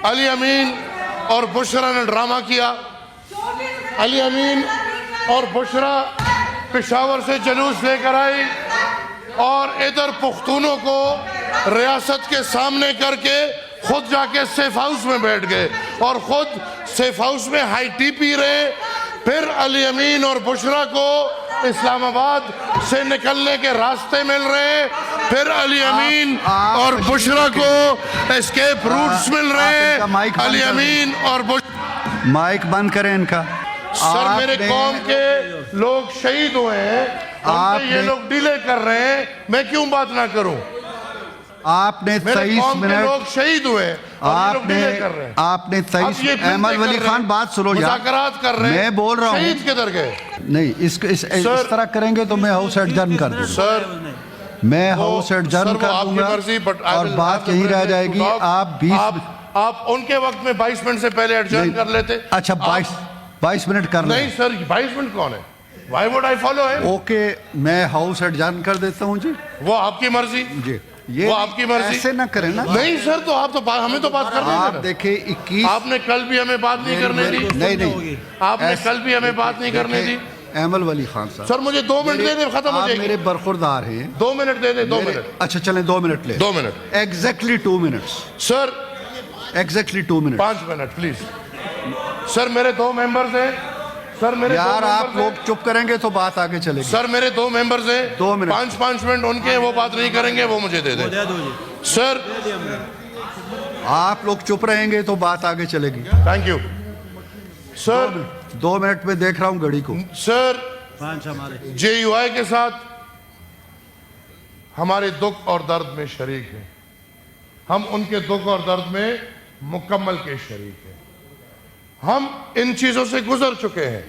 अली अमीन और बुशरा ने ड्रामा किया। अली अमीन और बुशरा पेशावर से जुलूस लेकर आई और इधर पुख्तूनों को रियासत के सामने करके खुद जाके सेफ हाउस में बैठ गए और खुद सेफ हाउस में हाई टी पी रहे। फिर अली अमीन और बुशरा को इस्लामाबाद से निकलने के रास्ते मिल रहे। फिर अली अमीन और बुशरा को एस्केप रूट्स मिल रहे। अली अमीन और माइक बंद करें इनका। सर मेरे कौम के लोग शहीद हुए हैं, ये लोग डिले कर रहे हैं, मैं क्यों बात ना करूं? आपने 23 मिनट लोग शहीद हुए, आपने 23 अहमद वली खान बात सुनो यार, मुज़ाकरात कर रहे हैं, मैं बोल रहा हूँ शहीद किधर गए? नहीं इस तरह करेंगे तो मैं हाउस एडजर्न कर दूंगा सर, मैं हाउस एडजर्न कर दूंगा और बात यहीं रह जाएगी। आप उनके वक्त में 22 मिनट से पहले एडजर्न कर लेते। अच्छा 22 मिनट कर नहीं सर, 22 मिनट कौन है? Why would I follow him? Okay मैं हाउस एडजर्न कर देता हूँ जी। वो आपकी मर्जी जी, ये वो आपकी मर्जी। ऐसे ना करें ना। नहीं सर, तो आप तो हमें तो बात करने आप देखिए 21 आपने कल भी हमें बात नहीं करने दी। नहीं आपने कल भी हमें बात नहीं करने दी। अहमद वली खान साहब सर मुझे 2 मिनट दे दे, खत्म हो जाएगी। मेरे बरखुरदार हैं, 2 मिनट दे दे, 2 मिनट। अच्छा चलें 2 मिनट ले। 2 minute exactly 2 minutes sir, exactly 2 minute. 5 minute please sir. मेरे 2 मेंबर्स हैं सर। मेरे यार आप लोग चुप करेंगे तो बात आगे चलेगी। सर मेरे 2 मेंबर्स हैं, 2 मिनट 5 मिनट उनके, वो बात नहीं करेंगे, वो मुझे दे दे सर। आप लोग चुप रहेंगे तो बात आगे चलेगी। Thank you sir. 2 मिनट में देख रहा हूँ घड़ी को। सर JUI के साथ हमारे दुख और दर्द में शरीक हैं, हम उनके दुख और दर्द में मुकम्मल के शरीक हैं। हम इन चीजों से गुजर चुके हैं।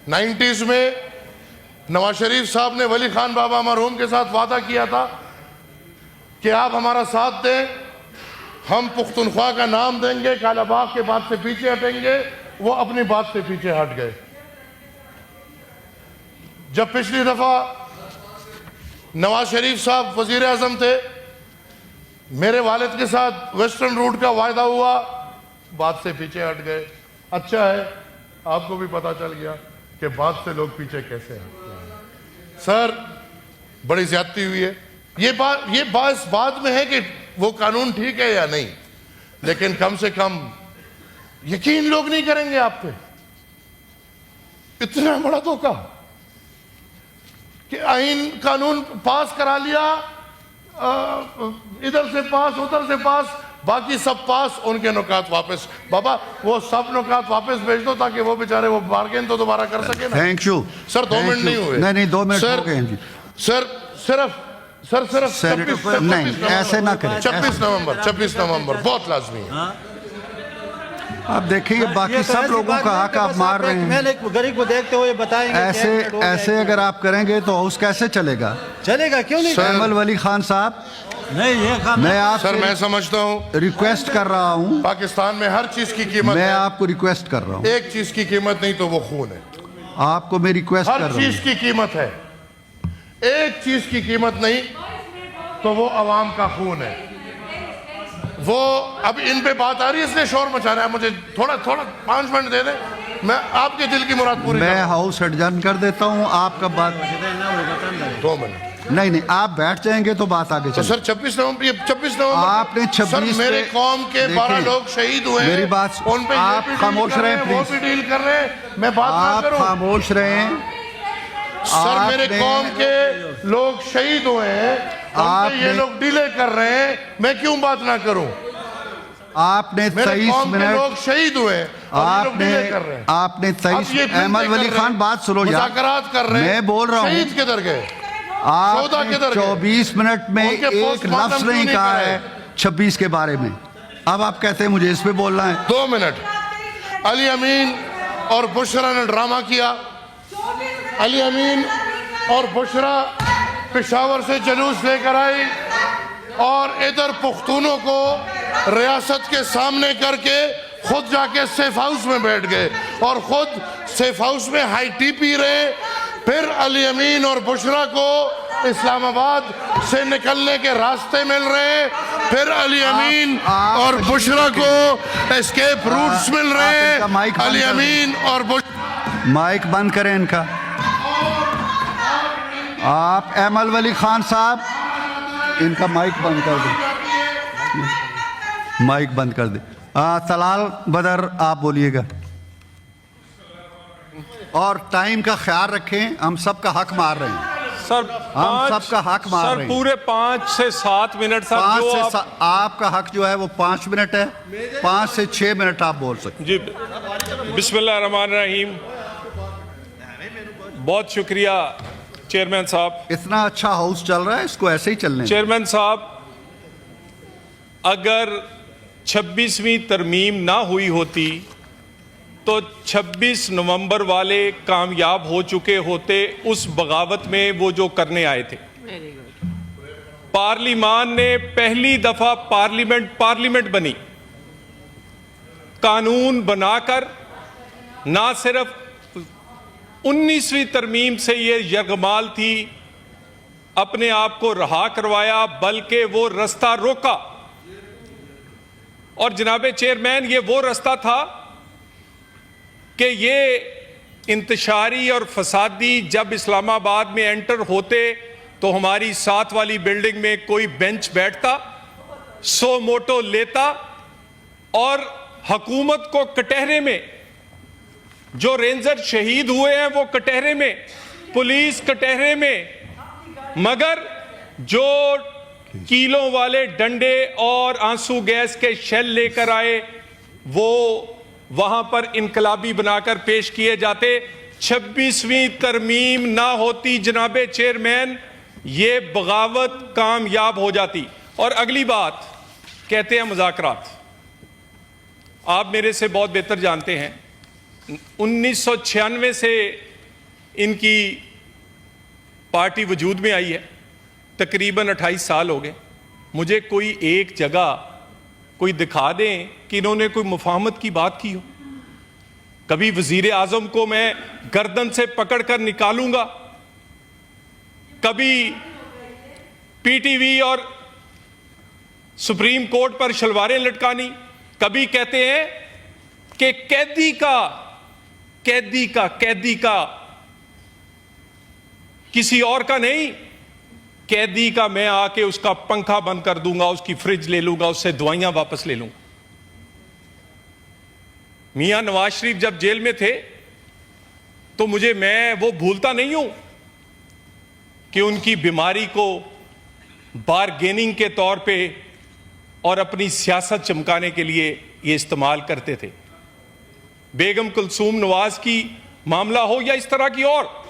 90s में नवाज शरीफ साहब ने वली खान बाबा मरहूम के साथ वादा किया था कि आप हमारा साथ दें, हम पुख्तनख्वा का नाम देंगे, कालाबाग के बात से पीछे हटेंगे। वो अपनी बात से पीछे हट गए। जब पिछली दफा नवाज शरीफ साहब वजीर आजम थे, मेरे वालिद के साथ वेस्टर्न रूट का वायदा हुआ, बात से पीछे हट गए। अच्छा है आपको भी पता चल गया कि बात से लोग पीछे कैसे हटते हैं। सर बड़ी ज्यादती हुई है। ये बात बाद में है कि वो कानून ठीक है या नहीं, लेकिन कम से कम यकीन लोग नहीं करेंगे आप पे। इतना बड़ा धोखा कि आईन कानून पास करा लिया, इधर से पास उधर से पास, बाकी सब पास, उनके नुकात वापस। बाबा वो सब नुकात वापस भेज दो ताकि वो बेचारे वो बार्गेन तो दोबारा कर सके ना। Thank you sir. 2 मिनट नहीं हुए। नहीं 2 मिनट हो गए जी। सर सिर्फ नहीं ऐसे ना करें। 26 नवंबर बहुत लाजमी है। आप देखिए बाकी सब लोगों का हक आप मार रहे हैं। गरीब को देखते हुए बताएंगे ऐसे अगर आप करेंगे तो हाउस कैसे चलेगा? क्यों नहीं? अहमद वली खान साहब नहीं, ये मैं आप सर मैं समझता हूँ, रिक्वेस्ट कर रहा हूँ, पाकिस्तान में हर चीज की कीमत मैं आपको रिक्वेस्ट कर रहा हूँ। एक चीज की कीमत नहीं तो वो खून है। आपको मैं रिक्वेस्ट कर रहा हूँ, हर चीज की कीमत है। एक चीज की कीमत नहीं तो वो अवाम का खून है। वो अब इन पे बात आ रही है इसलिए शोर मचा रहा है। मुझे थोड़ा 5 मिनट दे दे, मैं आपके दिल की मुराद पूरी। मैं हाउस एडजर्न कर देता हूँ। आपका बात 2 मिनट नहीं आप बैठ जाएंगे तो बात आगे चलेगी। तो सर 26 नवंबर आपने 26 मेरे कौम के 12 लोग शहीद हुए। मेरी बात उन पे आप खामोश रहे प्लीज। डील कर रहे हैं, मैं बात ना करूं। आप खामोश रहे। सर मेरे कौम के लोग शहीद हुए हैं, ये लोग डिले कर रहे हैं, मैं क्यों बात ना करूं? आपने 23 मिनट लोग शहीद हुए हैं, आपने 23 अहमद वली खान बात सुनो यार, मुज़ाकरात कर रहे हैं, मैं बोल रहा हूँ शहीद किधर गए? आपने 24 मिनट में एक लफ्ज नहीं कहा है 26 के बारे में। अब आप कहते हैं मुझे इस पे बोलना है। 2 मिनट। अली अमीन और बुशरा ने ड्रामा किया। अली अमीन और बुशरा पेशावर से जुलूस लेकर आई और इधर पुख्तूनों को रियासत के सामने करके खुद जाके सेफ हाउस में बैठ गए और खुद सेफ हाउस में हाई टी पी रहे। फिर अली अमीन और बुशरा को इस्लामाबाद से निकलने के रास्ते मिल रहे। फिर अली अमीन और बुशरा को एस्केप रूट्स मिल रहे इनका माइक हैं। बंद अली कर दें। अमीन और माइक बंद करें इनका। आप एमल वली खान साहब, इनका माइक बंद कर दें, माइक बंद कर दें। तलाल बदर आप बोलिएगा और टाइम का ख्याल रखें, हम सबका हक मार रहे हैं सर। हम सबका हक मार रहे सर हैं। पूरे 5 से 7 मिनट सर, 5 जो से आपका हक जो है वो 5 मिनट है, 5 से 6 मिनट आप बोल सकते। जी बिस्मिल्लाहिर्रहमानिर्रहीम। बहुत शुक्रिया चेयरमैन साहब। इतना अच्छा हाउस चल रहा है, इसको ऐसे ही चलने दें। चेयरमैन साहब, अगर 26वीं तरमीम ना हुई होती तो 26 नवंबर वाले कामयाब हो चुके होते उस बगावत में वो जो करने आए थे। पार्लिमान ने पहली दफा पार्लियामेंट बनी, कानून बनाकर ना सिर्फ 19वीं तरमीम से ये यरगमाल थी अपने आप को रहा करवाया, बल्कि वो रास्ता रोका। और जनाबे चेयरमैन, ये वो रास्ता था कि ये इंतशारी और फसादी जब इस्लामाबाद में एंटर होते तो हमारी साथ वाली बिल्डिंग में कोई बेंच बैठता, 100 मोटो लेता और हुकूमत को कटहरे में, जो रेंजर शहीद हुए हैं वो कटहरे में, पुलिस कटहरे में, मगर जो कीलों वाले डंडे और आंसू गैस के शेल लेकर आए वो वहां पर इनकलाबी बनाकर पेश किए जाते। 26वीं तरमीम ना होती जनाबे चेयरमैन, ये बगावत कामयाब हो जाती। और अगली बात, कहते हैं मुज़ाकरात, आप मेरे से बहुत बेहतर जानते हैं 1996 से इनकी पार्टी वजूद में आई है, तकरीबन 28 साल हो गए। मुझे कोई एक जगह कोई दिखा दें कि इन्होंने कोई मुफाहमत की बात की हो। कभी वजीर आजम को मैं गर्दन से पकड़कर निकालूंगा, कभी पीटीवी और सुप्रीम कोर्ट पर शलवारें लटकानी, कभी कहते हैं कि कैदी का किसी और का नहीं, कैदी का मैं आके उसका पंखा बंद कर दूंगा, उसकी फ्रिज ले लूंगा, उससे दवाइयां वापस ले लूंगा। मियां नवाज शरीफ जब जेल में थे तो मैं वो भूलता नहीं हूं कि उनकी बीमारी को बारगेनिंग के तौर पे और अपनी सियासत चमकाने के लिए ये इस्तेमाल करते थे। बेगम कुलसूम नवाज की मामला हो या इस तरह की और,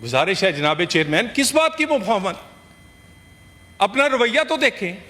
गुजारिश है जनाबे चेयरमैन, किस बात की मुफाहमत, अपना रवैया तो देखें।